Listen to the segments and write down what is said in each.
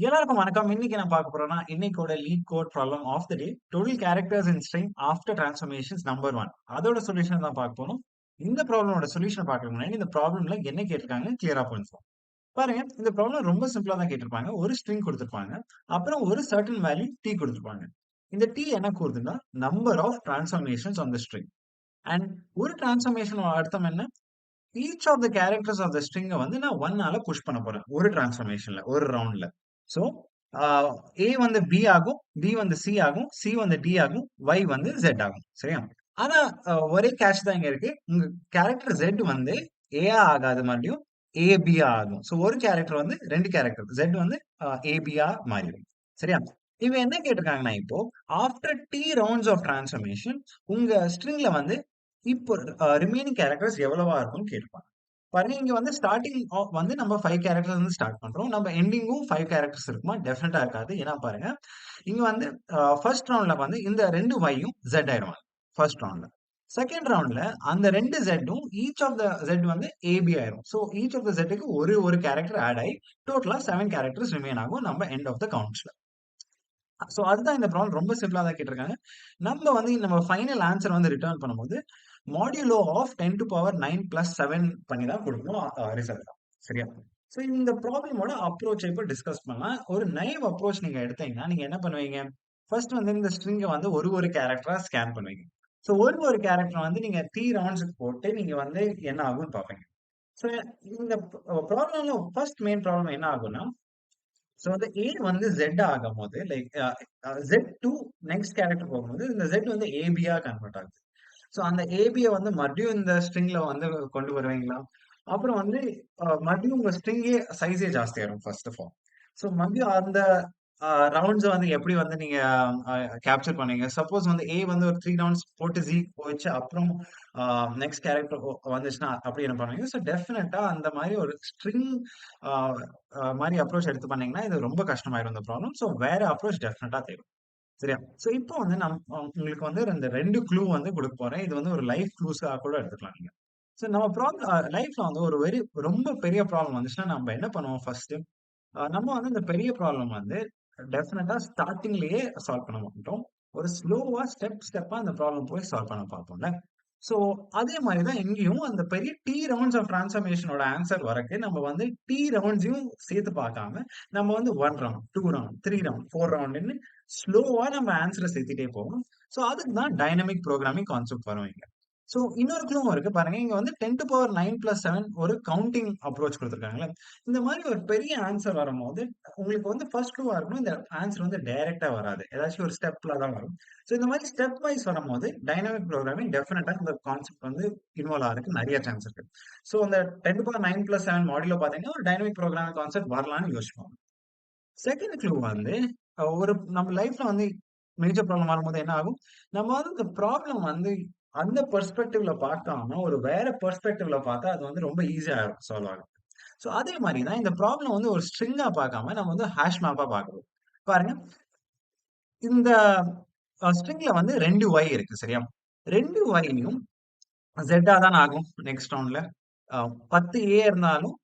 எல்லாருக்கும் வணக்கம். இன்னைக்கு நான் பார்க்க போறேன்னா, இன்னைக்கோட LeetCode problem of the day. Total characters in string after transformations number 1. அதோட சொல்யூஷன் தான் பார்க்க போறோம். இந்த ப்ராப்ளமோட சொல்யூஷன் பார்க்கறதுக்கு முன்னாடி இந்த ப்ராப்ளம்ல என்ன கேட்டிருக்காங்க கிளியரா புரிஞ்சுப்போம். பாருங்க, இந்த ப்ராப்ளம் ரொம்ப சிம்பிளா தான் கேட்டிருப்பாங்க. ஒரு ஸ்ட்ரிங் குடுத்திருப்பாங்க. அப்புறம் ஒரு சர்டன் வேல்யூ t குடுத்திருப்பாங்க. இந்த t என்ன கூறுதுன்னா, number of transformations on the string. And ஒரு டிரான்ஸ்ஃபர்மேஷனோட அர்த்தம் என்ன? Each of the characters of the ஸ்ட்ரிங்க வந்து நான் 1 ஆல புஷ் பண்ண போறேன். ஒரு டிரான்ஸ்ஃபர்மேஷன்ல, ஒரு ரவுண்ட்ல. சோ, ஆ A வந்து B ஆகும், B வந்து C ஆகும், C வந்து D ஆகும், Y வந்து Z ஆகும். சரியா? ஆனா ஒரே கேட்ச் தான் இங்க இருக்கு. உங்க கேரக்டர் Z வந்து A ஆ ஆகாது மறுபடியும் AB ஆ ஆகும். சோ ஒரு கேரக்டர் வந்து 2 கேரக்டர் Z வந்து AB ஆ மாறிடும். சரியா? இவங்க என்ன கேட்டிருக்காங்கன்னா இப்போ, after T rounds of transformation உங்க ஸ்ட்ரிங்ல வந்து இப்போ ரிமைனிங் கேரக்டர்ஸ் எவ்வளவா இருக்கும்னு கேட்பாங்க. பாருங்க இங்க வந்து ஸ்டார்ட்டிங் வந்து நம்ம 5 கேரக்டர்ஸ் வந்து ஸ்டார்ட் பண்றோம். நம்ம எண்டிங்கும் 5 கேரக்டர்ஸ் இருக்குமா? டெஃபினட்டா இருக்காது. ஏன்னா பாருங்க, இங்க வந்து ஃபர்ஸ்ட் ரவுண்ட்ல வந்து இந்த 2 Yயும் Z ஆயிடுவாங்க. ஃபர்ஸ்ட் ரவுண்ட்ல. செகண்ட் ரவுண்ட்ல அந்த 2 Zம் ஈச் ஆஃப் த Z வந்து AB ஆயிரும். சோ ஈச் ஆஃப் த Zக்கு ஒரு கேரக்டர் ஆட் ஆயி டோட்டலா 7 கேரக்டர்ஸ் ரிமைன் ஆகும் நம்ம எண்ட் ஆஃப் த கவுண்ட்ஸ்ல. சோ அதுதான் இந்த ப்ராப்ளம் ரொம்ப சிம்பிளா தான் கேட்டிருக்காங்க. நம்ம ஃபைனல் ஆன்சர் வந்து ரிட்டர்ன் பண்ணும்போது, மாடியுலோ ஆஃப் 10 டூ பவர் 9 பிளஸ் 7 பண்ணி தான் குடுக்கணும் ரிசல்ட். சரியா? சோ இந்த ப்ராப்ளமோட அப்ரோச்ச இப்ப டிஸ்கஸ் பண்ணலாம். ஒரு நைவ் அப்ரோச் நீங்க எடுத்தீங்கன்னா, நீங்க என்ன பண்ணுவீங்க? ஃபர்ஸ்ட் வந்து இந்த ஸ்ட்ரிங்க வந்து ஒரு கேரக்டரா ஸ்கேன் பண்ணுவீங்க. சோ ஒரு கேரக்டர் வந்து நீங்க 3 ரவுண்ட்ஸ்க்கு போட்டு நீங்க வந்து என்ன ஆகும்னு பார்ப்பீங்க. சோ இந்த ப்ராப்ளம்ல ஃபர்ஸ்ட் மெயின் ப்ராப்ளம் என்ன ஆகும்னா, சோ அந்த A வந்து Z ஆகும்போது like Z to next character போகும்போது இந்த Z வந்து AB யா கன்வெர்ட் ஆகுது. சோ அந்த ஏபிய வந்து மறுபடியும் இந்த ஸ்ட்ரிங்ல வந்து கொண்டு வருவீங்களா? அப்புறம் வந்து மறுபடியும் உங்க ஸ்ட்ரிங்கே சைஸே ஜாஸ்தியாயிரும் ஃபர்ஸ்ட் ஆஃப் ஆல். சோ மறுபடியும் அந்த ரவுண்ட்ஸ வந்து எப்படி வந்து நீங்க அ கேப்சர் பண்ணுவீங்க? சப்போஸ் வந்து A வந்து ஒரு 3 ரவுண்ட்ஸ் போட்டு Z போயிடுச்சு. அப்புறம் அ நெக்ஸ்ட் கேரக்டர் வந்துச்சுன்னா அப்படி என்ன பண்ணுவீங்க? சோ டெஃபினட்டா அந்த மாரி ஒரு ஸ்ட்ரிங் அ மாரி அப்ரோச் எடுத்து பண்ணீங்கன்னா, இது ரொம்ப கஷ்டமாயிரும் இந்த ப்ராப்ளம். சோ வேற அப்ரோச் டெஃபினட்டா தேவை. சரியா? சோ இப்போ வந்து உங்களுக்கு வந்து இந்த 2 க்ளூ வந்து குடுக்க போறேன். இது வந்து ஒரு லைஃப் க்ளூஸா கூட எடுத்துக்கலாம் நீங்க. சோ நம்ம லைஃப்ல வந்து ஒரு ரொம்ப பெரிய ப்ராப்ளம் வந்துச்சுன்னா, நம்ம என்ன பண்ணுவோம் ஃபர்ஸ்ட்டு? நம்ம வந்து இந்த பெரிய ப்ராப்ளம் வந்து டெஃபினட்டா ஸ்டார்ட்டிங்லயே சால்வ் பண்ண மாட்டோம். ஒரு ஸ்லோவா ஸ்டெப்பா அந்த ப்ராப்ளம் போய் சால்வ் பண்ண பார்ப்போம்ல. சோ அதே மாரி தான் இங்கேயும் அந்த பெரிய ரவுண்ட்ஸ் ஆஃப் டிரான்ஸ்ஃபர்மேஷனோட ஆன்சர் வரக்கு நம்ம வந்து ரவுண்ட்ஸையும் சேர்த்து பார்க்காம, நம்ம வந்து 1 ரவுண்ட், 2 ரவுண்ட், 3 ரவுண்ட், 4 ரவுண்டுன்னு ஸ்லோவா நம்ம ஆன்சர சேர்த்துட்டே போவோம். சோ அதுக்கு தான் டைனமிக் புரோகிராமிங் கான்செப்ட் வரும் இங்க. சோ இன்னொரு க்ளூவும் இருக்கு பாருங்க. இங்க வந்து 10 டூ பவர் 9 பிளஸ் 7 ஒரு கவுண்டிங் அப்ரோச் குடுத்திருக்காங்கல்ல. இந்த மாரி ஒரு பெரிய ஆன்சர் வரும்போது, உங்களுக்கு வந்து ஃபர்ஸ்ட் க்ளூவா இருக்கணும். இந்த ஆன்சர் வந்து டைரக்ட்டா வராது. ஏதாச்சும் ஒரு ஸ்டெப்ல தான் வரும். சோ இந்த மாரி ஸ்டெப் வைஸ் வரும்போது, டைனமிக் புரோகிராமிங் டெஃபினட்டா இந்த கான்செப்ட் வந்து இன்வால்வ் ஆகுறதுக்கு நெறைய சான்ஸ் இருக்கு. சோ அந்த 10 டூ பவர் 9 பிளஸ் 7 மாடுலோ பார்த்தீங்கன்னா, ஒரு டைனமிக் புரோகிராமிங் கான்செப்ட் வரலான்னு யோசிப்போம். செகண்ட் க்ளூ வந்து ஒரு நம்ம லைஃப்ல வந்து மேஜர் ப்ராப்ளம் வரும்போது என்ன ஆகும்? நம்ம வந்து இந்த ப்ராப்ளம் வந்து அந்த பெர்ஸ்பெக்டிவ்ல பார்க்காம, ஒரு வேற பெர்ஸ்பெக்டிவ்ல பார்த்தா அது வந்து ரொம்ப ஈஸியா சால்வ் ஆகும். சோ அதே மாரி தான் இந்த ப்ராப்ளம் வந்து ஒரு ஸ்ட்ரிங்கா பார்க்காம, நம்ம வந்து ஹாஷ் மேப்பா பார்க்கிறோம். பாருங்க, இந்த ஸ்ட்ரிங்ல வந்து 2 Y இருக்கு சரியா? 2 Yயும் Z தான ஆகும் நெக்ஸ்ட் ரவுண்ட்ல. 10 A இருந்தாலும்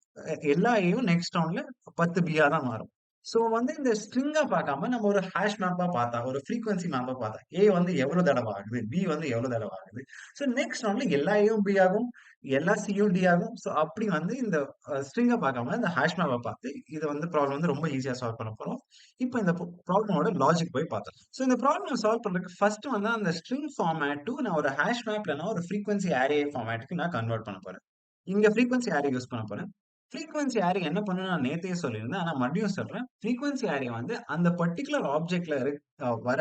எல்லா Aயும் நெக்ஸ்ட் ரவுண்ட்ல 10 Bயா தான் மாறும். சோ வந்து இந்த ஸ்ட்ரிங்கா பார்க்காம நம்ம ஒரு ஹாஷ் மேப்பா பார்த்தா, ஒரு ஃப்ரீக்வென்சி மேப்பா பார்த்தா, A வந்து எவ்வளவு தடவ ஆகுது, B வந்து எவ்வளவு தடவ ஆகுது. சோ நெக்ஸ்ட் ரவுண்ட்ல எல்லா Aயும் B ஆகும், எல்லா Cயும் D ஆகும். சோ அப்படி வந்து இந்த ஸ்ட்ரிங்க பார்க்காம இந்த ஹாஷ் மேப்ப பார்த்து இத வந்து ப்ராப்ளம் வந்து ரொம்ப ஈஸியா சால்வ் பண்ண போறோம். இப்ப இந்த ப்ராப்ளமோட லாஜிக் போய் பார்த்தோம். சோ இந்த ப்ராப்ளம் சால்வ் பண்றதுக்கு ஃபர்ஸ்ட் வந்து அந்த ஸ்ட்ரிங் ஃபார்மேட் டூ நான் ஒரு ஹாஷ் மேப் இல்லன்னா ஒரு ஃப்ரீக்வென்சி அரே ஃபார்மேட்க்கு நான் கன்வெர்ட் பண்ண போறேன். இங்க ஃப்ரீக்வென்சி அரே யூஸ் பண்ண போறேன். ஃப்ரீக்வென்சி அரே என்ன பண்ணும்னு நான் நேத்தையே சொல்லியிருந்தேன். ஆனா மறுபடியும் சொல்றேன். ஃப்ரீக்வென்சி அரே வந்து அந்த பர்ட்டிகுலர் ஆப்ஜெக்ட்ல வர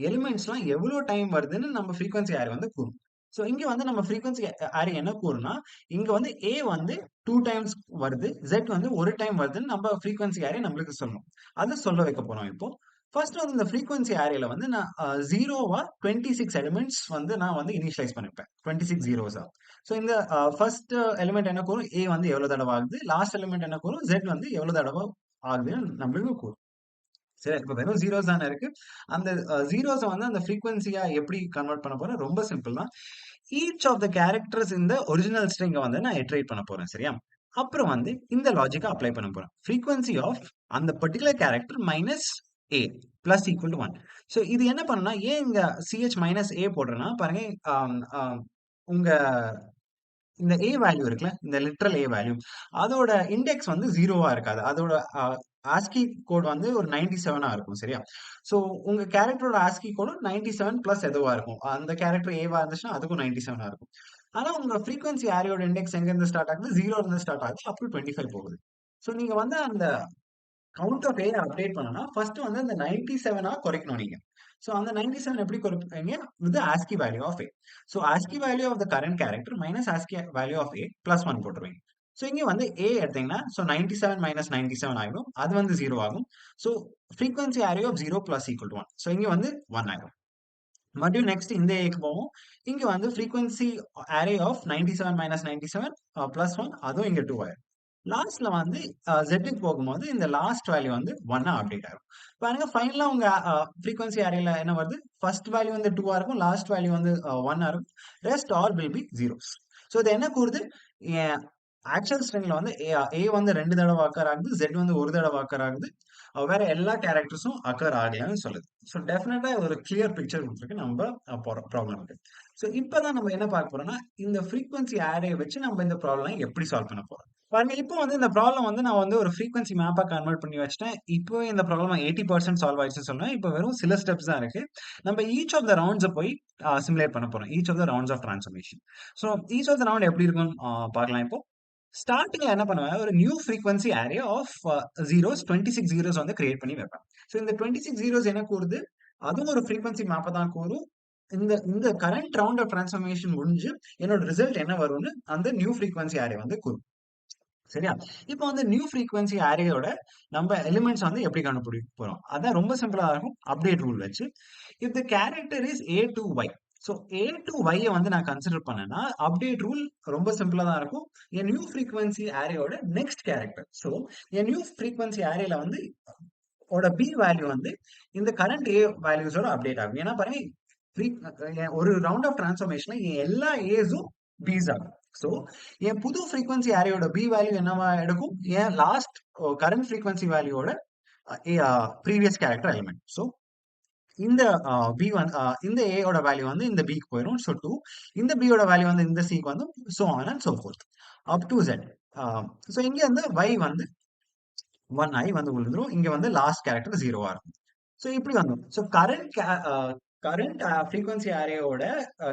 எலிமெண்ட்ஸ்லாம் எவ்வளோ டைம் வருதுன்னு நம்ம ஃப்ரீக்வென்சி அரே வந்து கூறும். சோ இங்க வந்து நம்ம ஃப்ரீக்வென்சி அரே என்ன கூறும்னா, இங்க வந்து A வந்து 2 டைம்ஸ் வருது. Z வந்து 1 டைம் வருதுன்னு நம்ம ஃப்ரீக்வென்சி அரே நம்மளுக்கு சொல்லும். அத சொல்ல வைக்க போறோம் இப்போ. ஃபர்ஸ்ட் வந்து இந்த ஃப்ரீக்வென்சி அரேல வந்து நான் 0வா 26 எலிமெண்ட்ஸ் வந்து நான் வந்து இனிஷியலைஸ் பண்ணிருப்பேன். 26 ஜீரோஸா. சோ இந்த ஃபர்ஸ்ட் எலிமெண்ட் என்ன கூறும்? A வந்து எவ்வளவு தடவ ஆகுது. லாஸ்ட் எலிமெண்ட் என்ன கூறும்? Z வந்து எவ்வளவு தடவ ஆகுதுன்னு நம்மளுக்கு கூறும். சரி, இப்ப வெறும் ஜீரோஸ் தானே இருக்கு. அந்த ஜீரோஸ வந்து அந்த ஃப்ரீக்வென்சியா எப்படி கன்வெர்ட் பண்ண போறேன்? ரொம்ப சிம்பிள் தான். Each of the characters in the original ஸ்ட்ரிங்க வந்து நான் இட்டரேட் பண்ண போறேன். சரியா? அப்புறம் வந்து இந்த லாஜிக்க அப்ளை பண்ண போறேன். ஃப்ரீக்வென்சி ஆஃப் அந்த particular character minus A plus equal to 1. So இது என்ன பண்ணும்னா, ஏன் இங்க சிஹெச் மைனஸ் ஏ போடுறேன்னா, பாருங்க ஆம், ஆம், உங்க இந்த ஏ வேல்யூ இருக்குல்ல, இந்த லிட்ரல் ஏ வேல்யூ அதோட இண்டெக்ஸ் வந்து 0வா இருக்காது. அதோட ஆஸ்கி கோட் வந்து ஒரு 97ஆ இருக்கும். சரியா? ஸோ உங்க கேரக்டரோட ஆஸ்கி கோடும் 97 பிளஸ் எதுவா இருக்கும். அந்த கேரக்டர் ஏவா இருந்துச்சுன்னா அதுக்கும் 97ஆ இருக்கும். ஆனா உங்க ஃப்ரீக்வென்சி ஆரியோட இண்டெக்ஸ் எங்க இருந்து ஸ்டார்ட் ஆகுது? 0ல இருந்து ஸ்டார்ட் ஆகுது. அப் டு 25 போகுது. ஸோ நீங்க வந்து அந்த கவுண்ட் ஆஃப் ஏ அப்டேட் பண்ணணும்னா, ஃபர்ஸ்ட் வந்து அந்த 97ஆ குறைக்கணும் நீங்க. ஸோ அந்த 97 எப்படி குறைப்பீங்க? With ASCII value of a. So ASCII value of the current character minus ASCII value of a plus 1 போட்டுருவீங்க. ஸோ இங்க வந்து ஏ எடுத்தீங்கன்னா, ஸோ 97 மைனஸ் 97 ஆயிடும். அது வந்து 0 ஆகும். So frequency array of 0 plus equal to 1. So இங்க வந்து 1 ஆயிடும். மறுபடியும் நெக்ஸ்ட் இந்த ஏக்கு போவோம். இங்க வந்து frequency array of 97 minus 97 plus 1 அதுவும் இங்க 2 ஆயிடும். லாஸ்ட்ல வந்து க்கு போகும்போது இந்த லாஸ்ட் வேல்யூ வந்து 1 அப்டேட் ஆகும். பாருங்க ஃபைனலா உங்க ஃப்ரீக்வென்சி அரேல என்ன வருது? ஃபர்ஸ்ட் வேல்யூ வந்து 2 இருக்கும். லாஸ்ட் வேல்யூ வந்து 1 இருக்கும். Rest all will be zeros. So இது என்ன கூறுது? ஆக்சுவல் ஸ்ட்ரிங்ல வந்து ஏ வந்து 2 தடவை அக்கர் ஆகுது. Z வந்து 1 தடவை அக்கர் ஆகுது. வேற எல்லா கேரக்டர்ஸும் அக்கர் ஆகலன்னு சொல்லுது. ஸோ டெஃபினட்டா ஒரு கிளியர் பிக்சர் கொடுத்துருக்கு நம்ம ப்ராப்ளம்க்கு. ஸோ இப்பதான் நம்ம என்ன பார்க்க போறோம்னா, இந்த ஃப்ரீக்வென்சி அரே வச்சு நம்ம இந்த ப்ராப்ளம் எப்படி சால்வ் பண்ண போறோம். பாருங்க இப்போ வந்து இந்த ப்ராப்ளம் வந்து நான் வந்து ஒரு ஃப்ரீக்வென்சி மேப்பா கன்வெர்ட் பண்ணி வச்சுட்டேன். இப்போவே இந்த ப்ராப்ளம் 80% சால்வ் ஆயிடுச்சுன்னு சொல்லுவேன். இப்போ வெறும் சில ஸ்டெப்ஸ் தான் இருக்கு. நம்ம ஈச் ஆஃப் த ரவுண்ட்ஸ போய் சிமுலேட் பண்ண போறோம். Each of the rounds of transformation. So each of the round எப்படி இருக்கும்னு பார்க்கலாம் இப்போ. ஸ்டார்டிங்ல என்ன பண்ணுவேன், ஒரு new frequency array of zeros 26 zeros வந்து கிரியேட் பண்ணி வைப்பேன். ஸோ இந்த 26 ஜீரோஸ் என்ன கூறுது? அதுவும் ஒரு ஃப்ரீக்வென்சி மேப்பை தான் கூறும். இந்த இந்த கரண்ட் ரவுண்ட் ஆஃப் ட்ரான்ஸ்ஃபர்மேஷன் முடிஞ்சு என்னோட ரிசல்ட் என்ன வரும்னு அந்த நியூ ஃப்ரீக்வென்சி அரே வந்து கூறும். சரியா? இப்போ வந்து நியூ ஃப்ரீக்வென்சி அரேயோட நம்ம எலிமெண்ட்ஸ் வந்து எப்படி கண்டுபிடிக்க போறோம்? அதான் ரொம்ப சிம்பிளா இருக்கும். அப்டேட் ரூல் வச்சு. If the character is A to Y. So A to Y வந்து நான் கன்சிடர் பண்ணேன்னா, அப்டேட் ரூல் ரொம்ப சிம்பிளா தான் இருக்கும். என் நியூ ஃப்ரீக்வென்சி அரேயோட நெக்ஸ்ட் கேரக்டர். ஸோ என் நியூ ஃப்ரீக்வென்சி அரேல வந்து ஓட B வேல்யூ வந்து இந்த கரண்ட் A வேல்யூஸோட அப்டேட் ஆகும். ஏன்னா பாருங்க, ஒரு ரவுண்ட் ஆஃப் டிரான்ஸ்ஃபர்மேஷன்ல என் எல்லா Aஸும் B's ஆகும். ஸோ என் புது ஃப்ரீக்வென்சி அரேயோட B வேல்யூ என்னவா எடுக்கும்? என் லாஸ்ட் கரண்ட் ஃப்ரீக்வென்சி வேல்யூவோட ப்ரீவியஸ் கேரக்டர் எலிமெண்ட். ஸோ இந்த பி வந்து இந்த ஏயோட வேல்யூ வந்து இந்த பிக்கு போயிடும். ஸோ 2 இந்த பியோட வேல்யூ வந்து இந்த சிக்கு வந்து so on and so fourth up to Z. So இங்க வந்து y வந்து 1 I வந்து விழுந்துரும். இங்க வந்து லாஸ்ட் கேரக்டர் 0வா இருக்கும். ஸோ இப்படி வந்துடும். ஸோ கரண்ட் ஃப்ரீக்வன்சி அரேயோட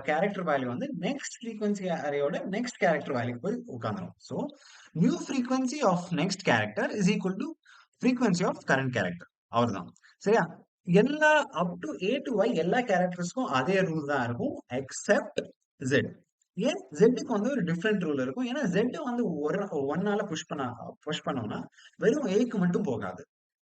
கேரக்டர் வேல்யூ வந்து நெக்ஸ்ட் ஃப்ரீக்வன்சி அரேயோட நெக்ஸ்ட் கேரக்டர் வேல்யூ போய் உட்காந்துரும். So new frequency of next character is equal to frequency of current character. அவ்வளவுதான். சரியா? எல்லா up to A to Y எல்லா கேரக்டர்ஸ்க்கும் அதே ரூல் தான் இருக்கும் எக்ஸெப்ட் Z. ஏன் ஜெட்டுக்கு வந்து ஒரு டிஃப்ரெண்ட் ரூல் இருக்கும். ஏன்னா Z வந்து ஒன்னால புஷ் பண்ணோம்னா வெறும் ஏக்கு மட்டும் போகாது.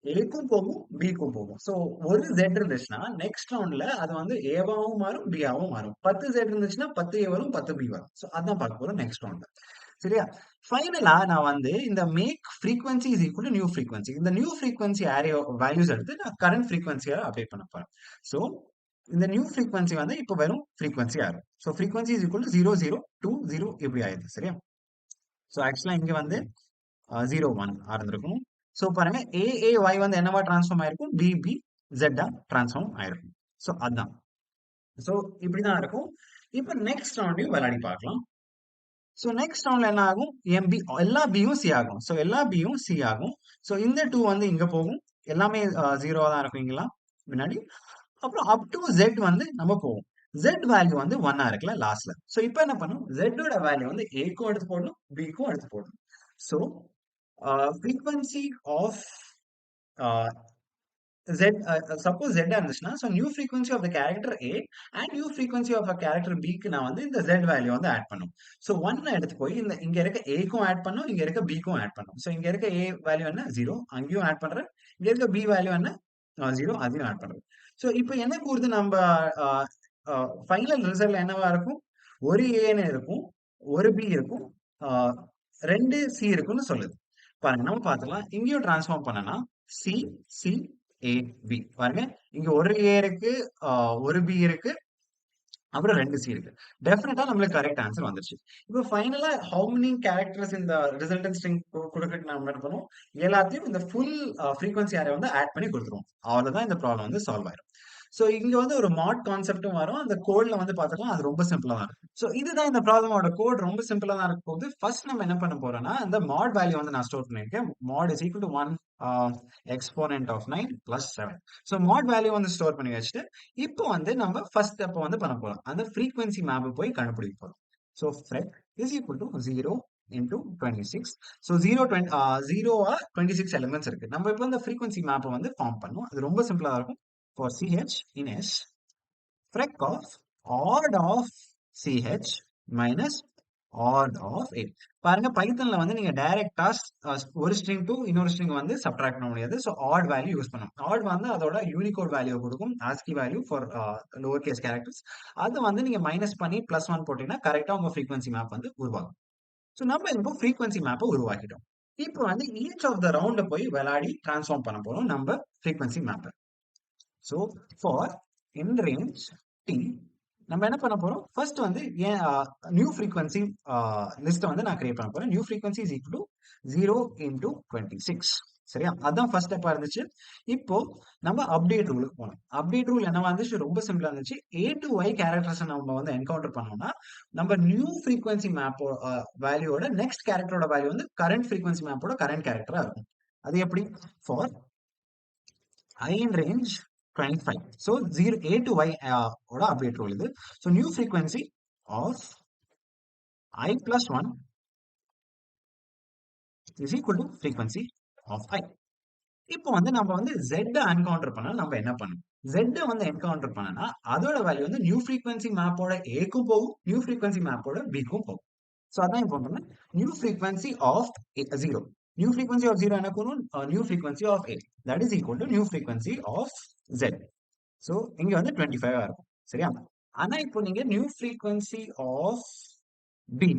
ஏக்கும் போகும், பிக்கும் போகும். சோ ஒரு Z இருந்துச்சுன்னா நெக்ஸ்ட் ரவுண்ட்ல அது வந்து ஏவாவும் மாறும், பியாவும் மாறும். 10 Z இருந்துச்சுன்னா 10 ஏ வரும், 10 பி வரும். சோ அதான் பார்க்க போறோம் நெக்ஸ்ட் ரவுண்ட்ல. சரியா? ஃபைனலா நான் வந்து இந்த max frequency is equal to new frequency. இந்த நியூ ஃப்ரீக்வென்சி அரே வேல்யூஸ் எடுத்து நான் கரண்ட் ஃப்ரீக்வென்சியா அப்டேட் பண்ண போறேன். சோ இந்த நியூ ஃப்ரீக்வென்சி வந்து இப்போ வெறும் ஃப்ரீக்வென்சி ஆகும். So frequency is equal to 0 0 2 0 இப்படி ஆயிடுது. சரியா? சோ ஆக்சுவலா இங்க வந்து 0 1 இருந்திருக்கும். சோ பாருங்க AAY வந்து என்னவா டிரான்ஸ்ஃபார்ம் ஆயிருக்கும்? BB Z டிரான்ஸ்ஃபார்ம் ஆயிருக்கும். சோ அதான். சோ இப்படிதான் இருக்கும். இப்போ நெக்ஸ்ட் ரவுண்டையும் விளையாடி பார்க்கலாம். சோ நெக்ஸ்ட் ரவுண்ட்ல என்ன ஆகும்? MB எல்லா பியும் சி ஆகும். சோ எல்லா பியும் சி ஆகும். சோ இந்த 2 வந்து இங்க போகும். எல்லாமே 0வா தான் இருக்கும் இங்கலாம் முன்னாடி. அப்புறம் அப் டு Z வந்து நம்ம போவோம். Z வேல்யூ வந்து 1 இருக்குல்ல லாஸ்ட்ல. சோ இப்போ என்ன பண்ணும்? Z ஓட வேல்யூ வந்து Aக்கும் எடுத்து போடணும், Bக்கும் எடுத்து போடணும். So frequency of uh, Z, suppose Z இருந்துச்சுன்னா, so new frequency of the character A and new frequency of a character B க்கு நான் வந்து இந்த Z வேல்யூ வந்து ஆட் பண்ணும். So 1 எடுத்து போய் இந்த இங்க இருக்க A க்கும் ஆட் பண்ணும், இங்க இருக்க B க்கும் ஆட் பண்ணும். So இங்க இருக்க A வேல்யூ என்ன 0, அங்கேயும் ஆட் பண்றேன். இங்க இருக்க B வேல்யூ என்ன 0, அதையும் ஆட் பண்றேன். So இப்போ என்ன கூறுது நம்ம ஃபைனல் ரிசல்ட் என்னவா இருக்கும்? ஒரு ஏன்னு இருக்கும், ஒரு பி இருக்கும், 2 சி இருக்குன்னு சொல்லுது. பாருங்க நம்ம பார்த்துக்கலாம். இங்கேயும் டிரான்ஸ்ஃபார்ம் பண்ணனா சி சி ஏ பி பாருங்க. இங்க ஒரு ஏ இருக்கு, ஒரு பி இருக்கு, அப்புறம் 2 சி இருக்கு. டெஃபினட்டா நம்மளுக்கு கரெக்ட் ஆன்சர் வந்துருச்சு. இப்போ ஃபைனலா ஹவ் மெனி கேரக்டர்ஸ் இந்த ரிசல்டன்ட் ஸ்ட்ரிங் குடுக்கறதுக்கு நம்ம என்ன பண்ணுவோம்? எல்லாத்தையும் இந்த ஃபுல் ஃப்ரீக்வென்சி அரே வந்து ஆட் பண்ணி குடுத்துருவோம். அவ்வளவுதான் இந்த ப்ராப்ளம் வந்து சால்வ் ஆயிரும். சோ இங்க வந்து ஒரு மாட் கான்செப்டும் வரும். அந்த கோட்ல வந்து பாத்துக்கலாம். அது ரொம்ப சிம்பிளா தான் இருக்கும். சோ இதுதான் இந்த ப்ராப்ளமோட கோட் ரொம்ப சிம்பிளா தான் இருக்க போகுது. ஃபர்ஸ்ட் நம்ம என்ன பண்ண போறோம்னா, இந்த மாட் வேல்யூ வந்து நான் ஸ்டோர் பண்ணியிருக்கேன். Mod is equal to 1 exponent of 9 plus 7. So mod value வந்து ஸ்டோர் பண்ணி வச்சுட்டு, இப்போ வந்து நம்ம ஃபர்ஸ்ட் ஸ்டெப் வந்து பண்ண போறோம். அந்த ஃப்ரீக்வென்சி மேப் போய் கண்டுபிடிக்க போறோம். So freq is equal to 0 into 26. So 0, 20, 0 26 elements இருக்கு. நம்ம இப்போ இந்த frequency map வந்து ஃபார்ம் பண்ணுவோம். அது ரொம்ப சிம்பிளா இருக்கும். For CH in S, frac of odd of CH minus odd of A. பாருங்க பைத்தன்ல வந்து நீங்க டைரக்டா ஒரு ஸ்ட்ரிங் டு இன்னொரு ஸ்ட்ரிங் வந்து சப்ட்ராக்ட் பண்ண முடியாது. ஸோ ஆட் வேல்யூ யூஸ் பண்ணணும். ஆட் வந்து அதோட யூனிகோட் வேல்யூ கொடுக்கும். ASCII value for lower case characters. அது வந்து நீங்க மைனஸ் பண்ணி +1 போட்டீங்கன்னா கரெக்டா உங்க ஃப்ரீக்வன்சி மேப் வந்து உருவாகும். ஸோ நம்ம இப்போ ஃப்ரீக்வன்சி மேப்பை உருவாக்கிட்டோம். இப்போ வந்து ஈச் ஆஃப் த ரவுண்ட போய் விளையாடி டிரான்ஸ்ஃபார்ம் பண்ண போறோம் நம்ம ஃப்ரீக்வன்சி மேப்பை. ஸோ ஃபார் இன் ரேஞ்ச் டி நம்ம என்ன பண்ண போறோம்? ஃபர்ஸ்ட் வந்து நியூ ஃப்ரீக்வன்சி லிஸ்ட்டை வந்து நான் கிரியேட் பண்ண போறேன். New frequency is equal to 0 into 26. சரியா? அதான் ஃபர்ஸ்ட் ஸ்டெப்பா இருந்துச்சு. இப்போ நம்ம அப்டேட் ரூலுக்கு போனோம். அப்டேட் ரூல் என்னவா இருந்துச்சு? ரொம்ப சிம்பிளா இருந்துச்சு. A to Y கேரக்டர்ஸ் நம்ம வந்து என்கவுண்டர் பண்ணோம்னா, நம்ம நியூ ஃப்ரீக்வன்சி மேப்போ வேல்யூவோட நெக்ஸ்ட் கேரக்டரோட வேல்யூ வந்து கரண்ட் ஃப்ரீக்வன்சி மேப்போட கரண்ட் கேரக்டரா இருக்கும். அது எப்படி? For I in range 25. So 0 A to Y ஓட update rule இது. So new frequency of I plus 1 is equal to frequency of I. இப்போ வந்து நம்ம வந்து Z என்கவுண்டர் பண்ணா நம்ம என்ன பண்ணணும்? Z வந்து என்கவுண்டர் பண்ணனா அதோட வேல்யூ வந்து நியூ ஃப்ரீக்வன்சி மேப்போட Aக்கும் போகும், நியூ ஃப்ரீக்வன்சி மேப்போட Bக்கும் போகும். ஸோ அதான் இப்போ பண்ணணும். New frequency of 0. New frequency of 0 என்ன பண்ணணும்? New frequency of A. That is equal to new frequency of Z. So இங்க வந்து 25 இருக்கும். சரியா? ஆனா இப்போ நீங்க நியூ ஃப்ரீக்வன்சி ஆஃப் B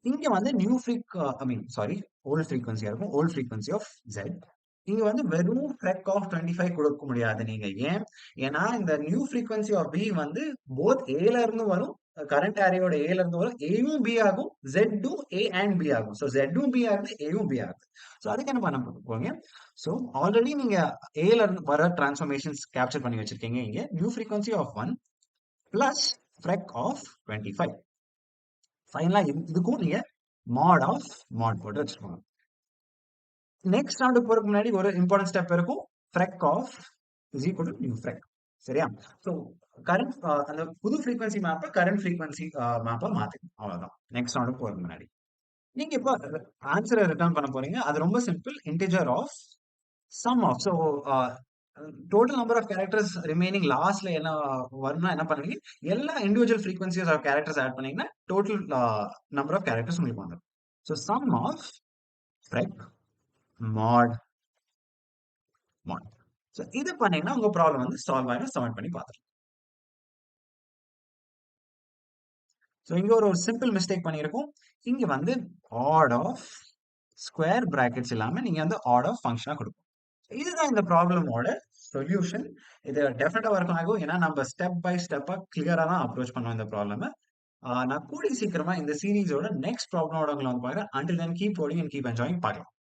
இங்க வந்து new I mean sorry old ஃப்ரீக்வன்சியா இருக்கும். Old frequency of Z. இங்க வந்து வெறும் ஃப்ரெக் ஆஃப் 25 கொடுக்க முடியாது நீங்க. ஏன்? ஏன்னா இந்த நியூ ஃப்ரீக்வன்சி ஆஃப் B வந்து போத் ஏல இருந்து வரும், கரண்ட் அரேயோட ஏல இருந்து வரும். ஏயும் B ஆகும், Z-ம் A and B ஆகும். சோ Z-ம் B ஆகுது, ஏயும் B ஆகுது. சோ அதுக்கு என்ன பண்ண போறீங்க? சோ ஆல்ரெடி நீங்க ஏல இருந்து வர டிரான்ஸ்ஃபர்மேஷன்ஸ் கேப்சர் பண்ணி வச்சிருக்கீங்க. இங்க new frequency of 1 plus freq of 25. ஃபைனலா இதுக்கும் நீங்க மாட் ஆஃப் மாட் போட்டு வச்சுக்கோங்க. நெக்ஸ்ட் ரவுண்டுக்கு போறதுக்கு முன்னாடி ஒரு இம்பார்ட்டன்ட் ஸ்டெப் இருக்கும். Freq of is equal to new freq. சரியா? ஸோ கரண்ட் அந்த புது ஃப்ரீக்வன்சி மேப்பை கரண்ட் ஃப்ரீக்வன்சி மேப்பை மாத்திக்கணும். அவ்வளவுதான். நெக்ஸ்ட் ரவுண்டுக்கு போறதுக்கு முன்னாடி நீங்க இப்போ ஆன்சரை ரிட்டர்ன் பண்ண போறீங்க. அது ரொம்ப simple. Integer of sum of. So total number of characters remaining லாஸ்ட்ல என்ன வரும்னா என்ன பண்ணுவீங்க? எல்லா individual frequencies of characters add பண்ணீங்கன்னா டோட்டல் நம்பர் ஆஃப் கேரக்டர்ஸ் உங்களுக்கு வந்துடும். So sum of freq mod mod. So இது பண்ணீங்கன்னா உங்க ப்ராப்ளம் வந்து சால்வ் ஆயிடும். சப்மிட் பண்ணி பார்த்துக்கலாம். ஸோ இங்க ஒரு சிம்பிள் மிஸ்டேக் பண்ணியிருக்கோம். இங்க வந்து ஆட் ஆஃப் ஸ்கொயர் பிராக்கெட்ஸ் இல்லாம நீங்க வந்து ஆட் ஆஃப் ஃபங்க்ஷனா கொடுக்கும். இதுதான் இந்த ப்ராப்ளமோட சொல்யூஷன். இது டெஃபினட்டா ஒர்க் ஆகும். ஏன்னா நம்ம ஸ்டெப் பை ஸ்டெப்பா கிளியரா தான் அப்ரோச் பண்ணுவோம் இந்த ப்ராப்ளம். நான் கூடிய சீக்கிரமா இந்த சீரீஸோட நெக்ஸ்ட் ப்ராப்ளமோட உங்களை வந்து பார்க்குறேன். Until then keep coding and keep enjoying. பார்க்கலாம்.